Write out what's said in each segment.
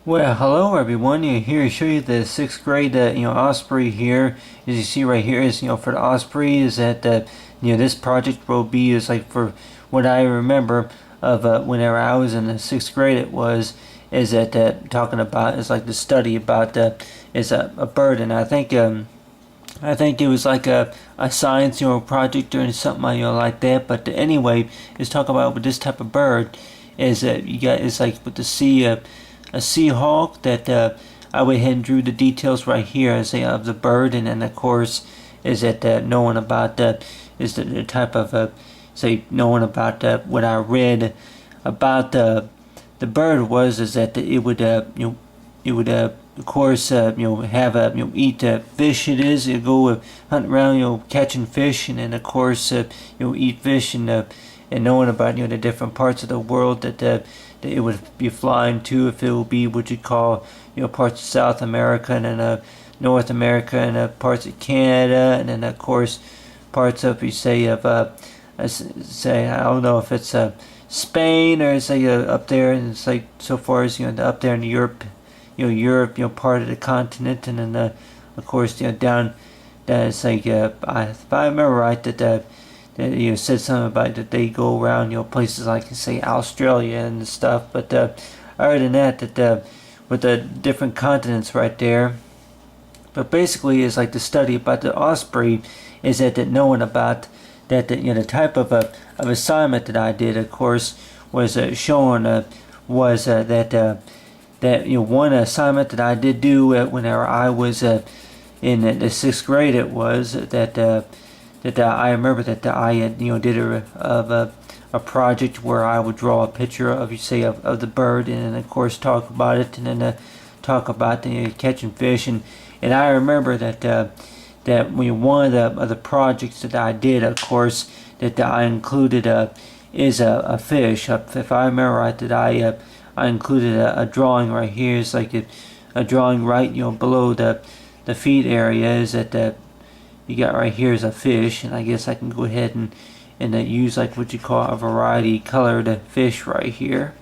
Well, hello everyone. Here to show you the sixth grade, Osprey here. As you see right here is, for the Osprey is that, this project will be is like for what I remember of whenever I was in the sixth grade. It was is that talking about is like the study about is a bird, and I think it was like a science project or something like that. But anyway, it's talking about with this type of bird is that you got it's like with the sea. A sea hawk that I went ahead and drew the details right here as of the bird, and then of course is that knowing about is the type of say knowing about what I read about the bird was is that it would it would of course have eat fish. It go hunt around catching fish, and then of course eat fish, and knowing about the different parts of the world that it would be flying to, if it will be what you call parts of South America, and then North America, and parts of Canada, and then of course parts of say I don't know if it's Spain or say up there, and it's like so far as up there in Europe, Europe part of the continent, and then of course down that it's like if I remember right that said something about that they go around places like say Australia and stuff. But other than that with the different continents right there. But basically it's like the study about the osprey is that knowing about that the type of assignment that I did, of course, was showing was that one assignment that I did do whenever I was in the sixth grade. It was that I remember that I had did a project where I would draw a picture of the bird, and then of course talk about it, and then talk about catching fish, and I remember that one of the projects that I did, of course, that I included is a fish. If I remember right, that I included a drawing right here. It's like a drawing right below the feet area is that you got right here is a fish, and I guess I can go ahead and use like what you call a variety colored fish right here.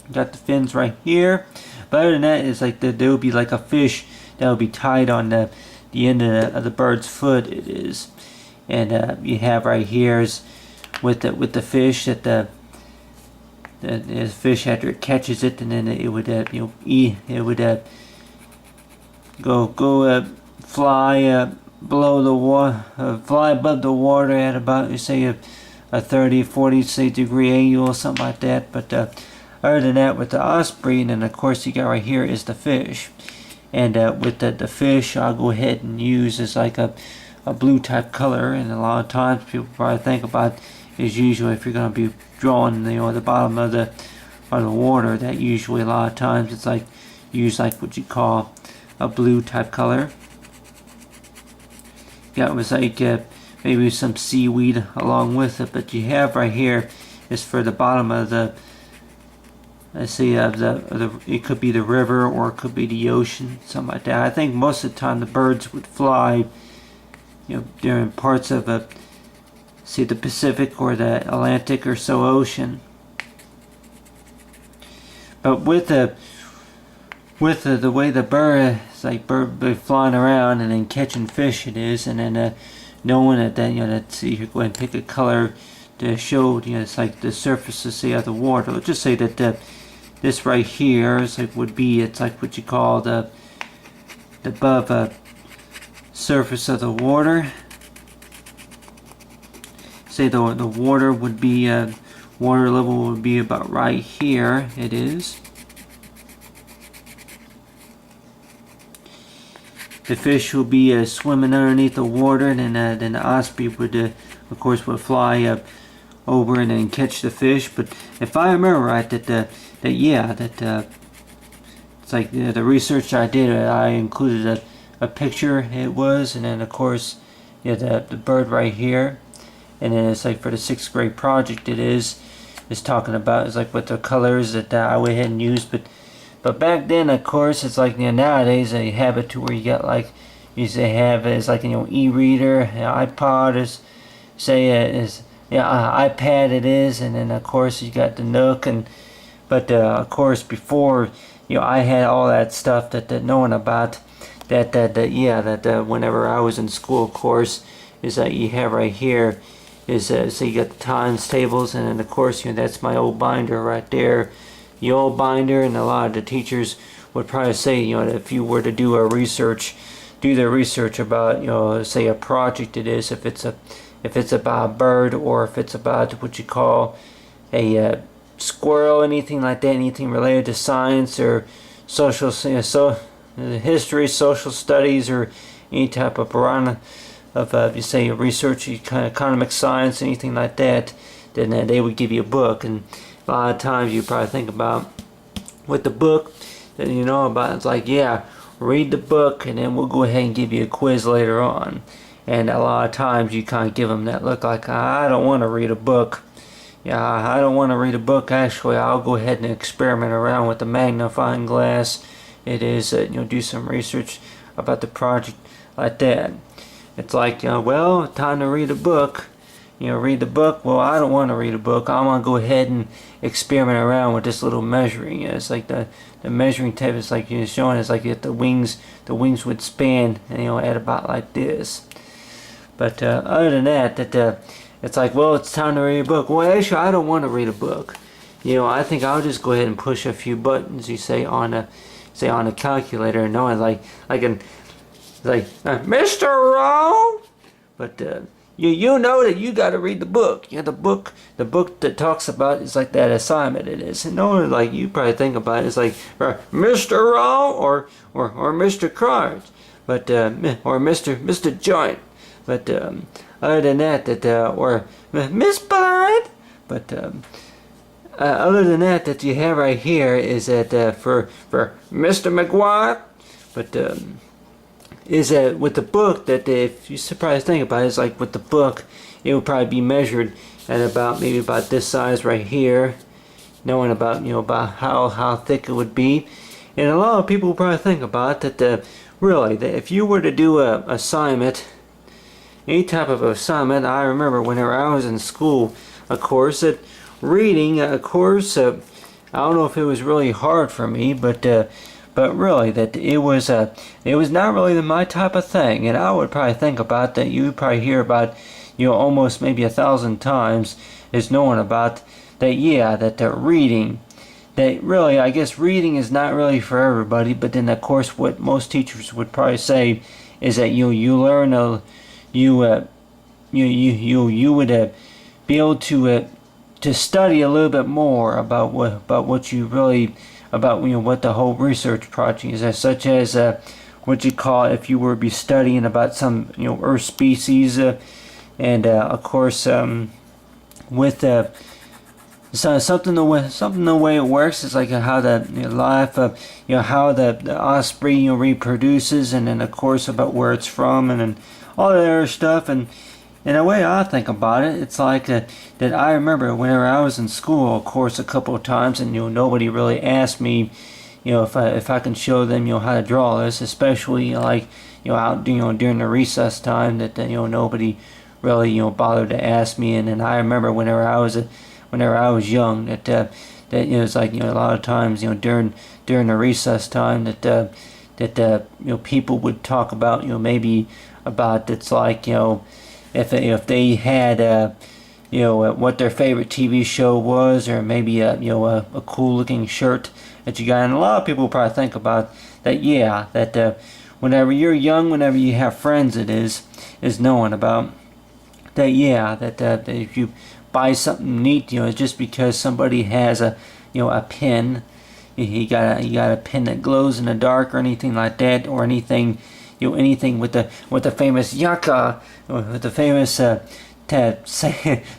Got the fins right here, but other than that, it's like there will be like a fish that will be tied on the end of the bird's foot. It is, and you have right here is with the fish that the fish after it catches it, and then it would eat. It would go fly. Below the water, fly above the water at about say a 30-40 say degree angle or something like that. But other than that, with the osprey, and then of course you got right here is the fish, and with the fish I'll go ahead and use is like a blue type color. And a lot of times people probably think about is usually if you're going to be drawing the bottom of the water, that usually a lot of times it's like use like what you call a blue type color. Got was like maybe some seaweed along with it, but you have right here is for the bottom of the let's see of the it could be the river or it could be the ocean, something like that. I think most of the time the birds would fly during parts of say the Pacific or the Atlantic or so ocean. But with the way the bird is like bird flying around and then catching fish, it is, and then knowing that then let's see here, go ahead and pick a color to show it's like the surface to say of the water. Let's just say that this right here is like would be it's like what you call the above surface of the water. Say the water would be water level would be about right here. It is. The fish will be swimming underneath the water, and then the osprey would, of course, would fly over and then catch the fish. But if I remember right, that it's like the research I did, I included a picture. It was, and then of course, the bird right here, and then it's like for the sixth grade project, it is talking about is like what the colors that I went ahead and used, But back then, of course, it's like nowadays you have it to where you got like you say have it's like e-reader, iPod is say is iPad it is, and then of course you got the Nook, and But of course, before I had all that stuff that knowing about that whenever I was in school, of course, is that you have right here is so you got the times tables, and then of course that's my old binder right there, the old binder. And a lot of the teachers would probably say that if you were to do the research about say a project, it is if it's about a bird, or if it's about what you call a squirrel, anything like that, anything related to science or social, history, social studies, or any type of you say research, economic science, anything like that, then they would give you a book. And a lot of times you probably think about with the book that about, it's like, yeah, read the book and then we'll go ahead and give you a quiz later on. And a lot of times you kind of give them that look like, I don't want to read a book. Yeah, I don't want to read a book. Actually, I'll go ahead and experiment around with the magnifying glass. It is, do some research about the project like that. It's like, well, time to read a book. Read the book. Well, I don't want to read a book. I want to go ahead and experiment around with this little measuring. It's like the measuring tape is like showing. It's like if the wings would span, at about like this. But other than that, it's like, well, it's time to read a book. Well, actually, I don't want to read a book. I think I'll just go ahead and push a few buttons. You say on a calculator, knowing like Mr. Rowe, but you know that you got to read the book. The book that talks about is like that assignment. It is, and like you probably think about it, it's like Mr. Rowe or Mr. Cards, but or Mr. Joint, but other than that or Miss Blythe, but other than that you have right here is that for Mr. McGuire, but is that with the book that if you surprise think about it, it's like with the book it would probably be measured at about maybe about this size right here, knowing about about how thick it would be. And a lot of people probably think about that really that if you were to do a assignment, any type of assignment, I remember whenever I was in school, of course, that reading, of course, I don't know if it was really hard for me, but really that it was not really my type of thing. And I would probably think about that. You would probably hear about almost maybe 1,000 times is knowing about that. Yeah, that reading. That really, I guess reading is not really for everybody. But then of course, what most teachers would probably say is that you learn you would be able to study a little bit more about what you really about what the whole research project is, such as what you call if you were to be studying about some Earth species, and of course with so something the way it works is like how the life how the osprey reproduces, and then of course about where it's from, and then all that other stuff. And the way I think about it, it's like that I remember whenever I was in school, of course, a couple of times, and nobody really asked me, if I can show them, how to draw this, especially like out during the recess time, that nobody really bothered to ask me. And then I remember whenever I was young, that it's like a lot of times during the recess time that people would talk about maybe about it's like if they had what their favorite TV show was, or maybe a cool looking shirt that you got. And a lot of people probably think about that. Yeah, that whenever you're young, whenever you have friends, it is knowing about that. Yeah, that if you buy something neat, it's just because somebody has a pen. You got a pen that glows in the dark, or anything like that, or anything anything with the famous yaka, with the famous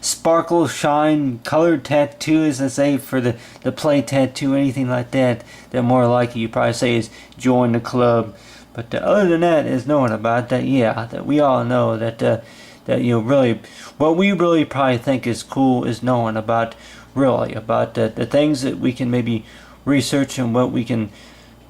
sparkle, shine, colored tattoo, as I say, for the play tattoo, anything like that. That more likely you probably say is join the club. But other than that is knowing about that. Yeah, that we all know that really what we really probably think is cool is knowing about really about the things that we can maybe research, and what we can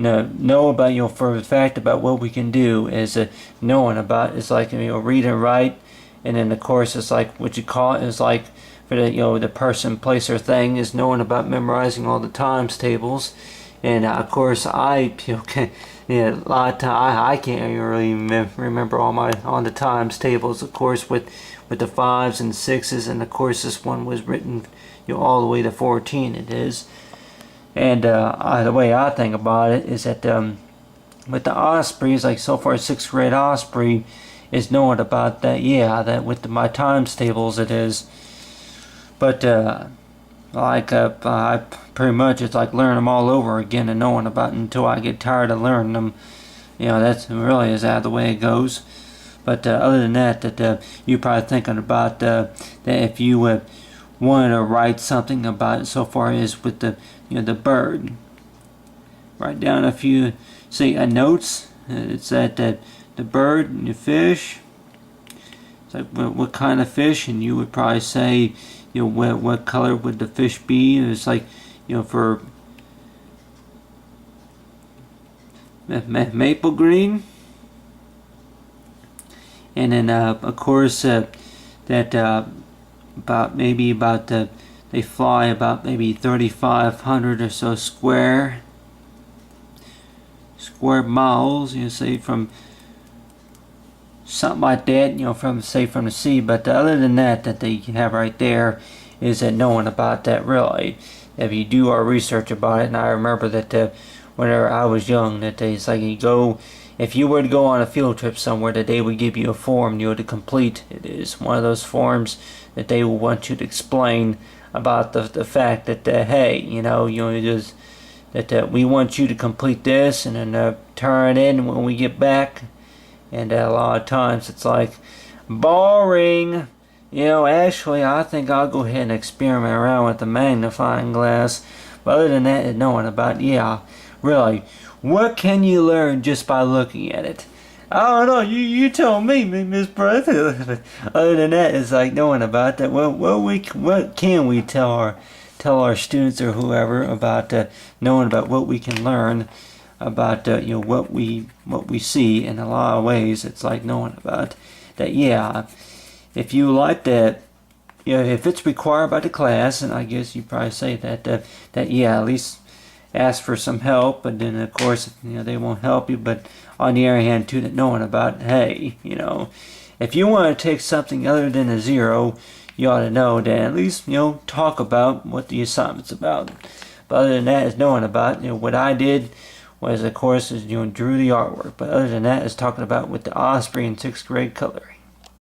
know about for the fact about what we can do is knowing about. It's like read and write, and then of course it's like what you call it is like for the, the person, place, or thing is knowing about memorizing all the times tables. And of course, a lot of time I can't really remember all the times tables. Of course, with the 5s and 6s, and of course this one was written, all the way to 14. It is. And the way I think about it is that with the Ospreys, like so far 6th grade Osprey is knowing about that. Yeah, that with my times tables it is. But I pretty much it's like learning them all over again and knowing about it until I get tired of learning them. That's really is that the way it goes. But other than that, you're probably thinking about that if you wanted to write something about it so far as with the the bird. Write down a few notes. It's that the bird and the fish. It's like what kind of fish, and you would probably say what color would the fish be. It's like for maple green. And then of course that about they fly about maybe 3,500 or so square miles, say from something like that, from the sea. But other than that they have right there is that knowing about that really. If you do our research about it, and I remember that whenever I was young, that it's like if you were to go on a field trip somewhere, that they would give you a form you had to complete. It is one of those forms that they will want you to explain about the fact that hey, just that we want you to complete this and then turn it in when we get back. And a lot of times it's like boring. Actually I think I'll go ahead and experiment around with the magnifying glass. But other than that, knowing about really, what can you learn just by looking at it? I don't know. You tell me, Miss Breath. Other than that, it's like knowing about that. What can we tell our students or whoever about knowing about what we can learn about what we see in a lot of ways. It's like knowing about that. Yeah, if you like that. If it's required by the class, and I guess you probably say that at least ask for some help. But then of course they won't help you. But on the other hand too, that knowing about, hey, if you want to take something other than a 0, you ought to know that at least talk about what the assignment's about. But other than that is knowing about what I did was of course is drew the artwork. But other than that is talking about with the Osprey in 6th grade coloring.